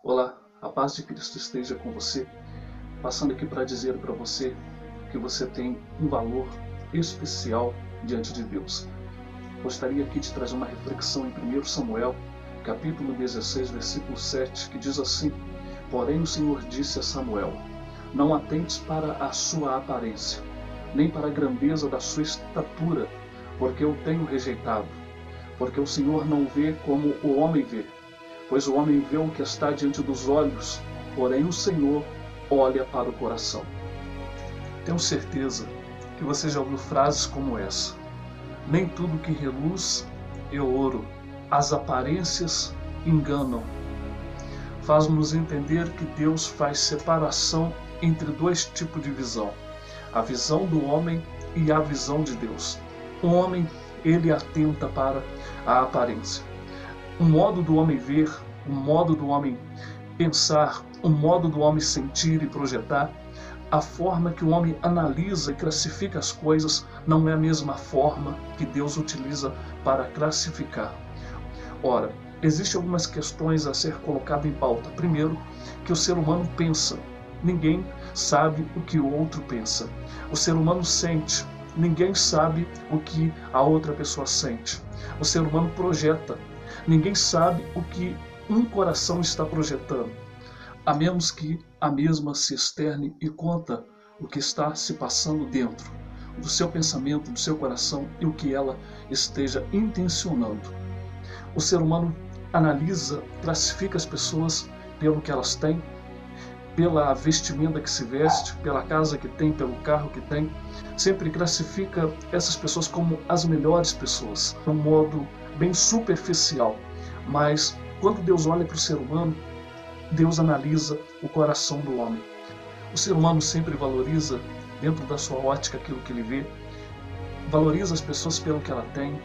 Olá, a paz de Cristo esteja com você, passando aqui para dizer para você que você tem um valor especial diante de Deus. Gostaria aqui de trazer uma reflexão em 1 Samuel, capítulo 16, versículo 7, que diz assim: Porém o Senhor disse a Samuel, não atentes para a sua aparência, nem para a grandeza da sua estatura, porque eu tenho rejeitado, porque o Senhor não vê como o homem vê, pois o homem vê o que está diante dos olhos, porém o Senhor olha para o coração. Tenho certeza que você já ouviu frases como essa: nem tudo que reluz é ouro, as aparências enganam. Faz-nos entender que Deus faz separação entre dois tipos de visão: a visão do homem e a visão de Deus. O homem, ele atenta para a aparência. O modo do homem ver, o modo do homem pensar, o modo do homem sentir e projetar, a forma que o homem analisa e classifica as coisas não é a mesma forma que Deus utiliza para classificar. Ora, existem algumas questões a ser colocadas em pauta. Primeiro, que o ser humano pensa. Ninguém sabe o que o outro pensa. O ser humano sente. Ninguém sabe o que a outra pessoa sente. O ser humano projeta. Ninguém sabe o que um coração está projetando, a menos que a mesma se externe e conta o que está se passando dentro do seu pensamento, do seu coração e o que ela esteja intencionando. O ser humano analisa, classifica as pessoas pelo que elas têm, pela vestimenta que se veste, pela casa que tem, pelo carro que tem. Sempre classifica essas pessoas como as melhores pessoas, de um modo bem superficial. Mas quando Deus olha para o ser humano, Deus analisa o coração do homem. O ser humano sempre valoriza, dentro da sua ótica, aquilo que ele vê, valoriza as pessoas pelo que ela tem,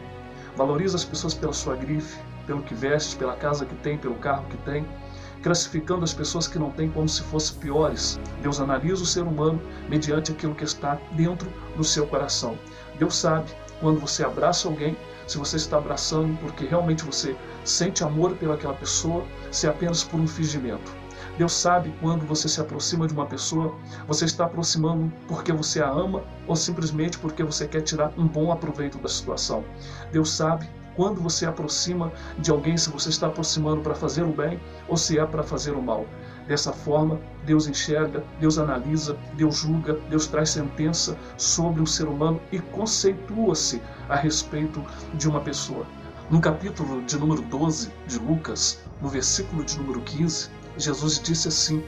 valoriza as pessoas pela sua grife, pelo que veste, pela casa que tem, pelo carro que tem, classificando as pessoas que não têm como se fossem piores. Deus analisa o ser humano mediante aquilo que está dentro do seu coração. Deus sabe quando você abraça alguém, se você está abraçando porque realmente você sente amor pelaquela pessoa, se é apenas por um fingimento. Deus sabe quando você se aproxima de uma pessoa, você está aproximando porque você a ama ou simplesmente porque você quer tirar um bom aproveito da situação. Deus sabe quando você aproxima de alguém, se você está aproximando para fazer o bem ou se é para fazer o mal. Dessa forma, Deus enxerga, Deus analisa, Deus julga, Deus traz sentença sobre um ser humano e conceitua-se a respeito de uma pessoa. No capítulo de número 12 de Lucas, no versículo de número 15, Jesus disse assim: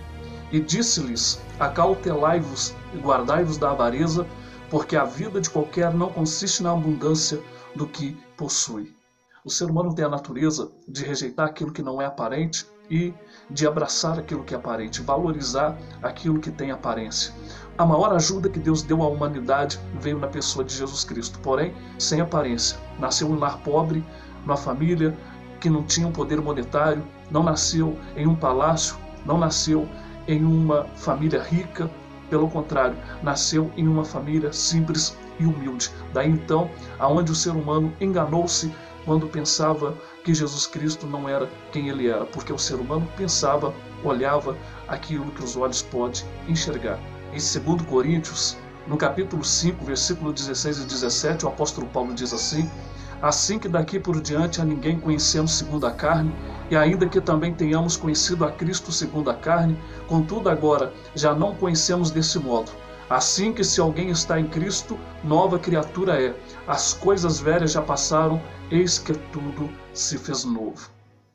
E disse-lhes, acautelai-vos e guardai-vos da avareza, porque a vida de qualquer não consiste na abundância do que possui. O ser humano tem a natureza de rejeitar aquilo que não é aparente e de abraçar aquilo que é aparente, valorizar aquilo que tem aparência. A maior ajuda que Deus deu à humanidade veio na pessoa de Jesus Cristo, porém sem aparência. Nasceu em um lar pobre, numa família que não tinha um poder monetário, não nasceu em um palácio, não nasceu em uma família rica, pelo contrário, nasceu em uma família simples e humilde. Daí então, aonde o ser humano enganou-se quando pensava que Jesus Cristo não era quem ele era, porque o ser humano pensava, olhava aquilo que os olhos podem enxergar. Em 2 Coríntios, no capítulo 5, versículo 16 e 17, o apóstolo Paulo diz assim: Assim que daqui por diante a ninguém conhecemos segundo a carne, e ainda que também tenhamos conhecido a Cristo segundo a carne, contudo agora já não conhecemos desse modo. Assim que se alguém está em Cristo, nova criatura é. As coisas velhas já passaram, eis que tudo se fez novo.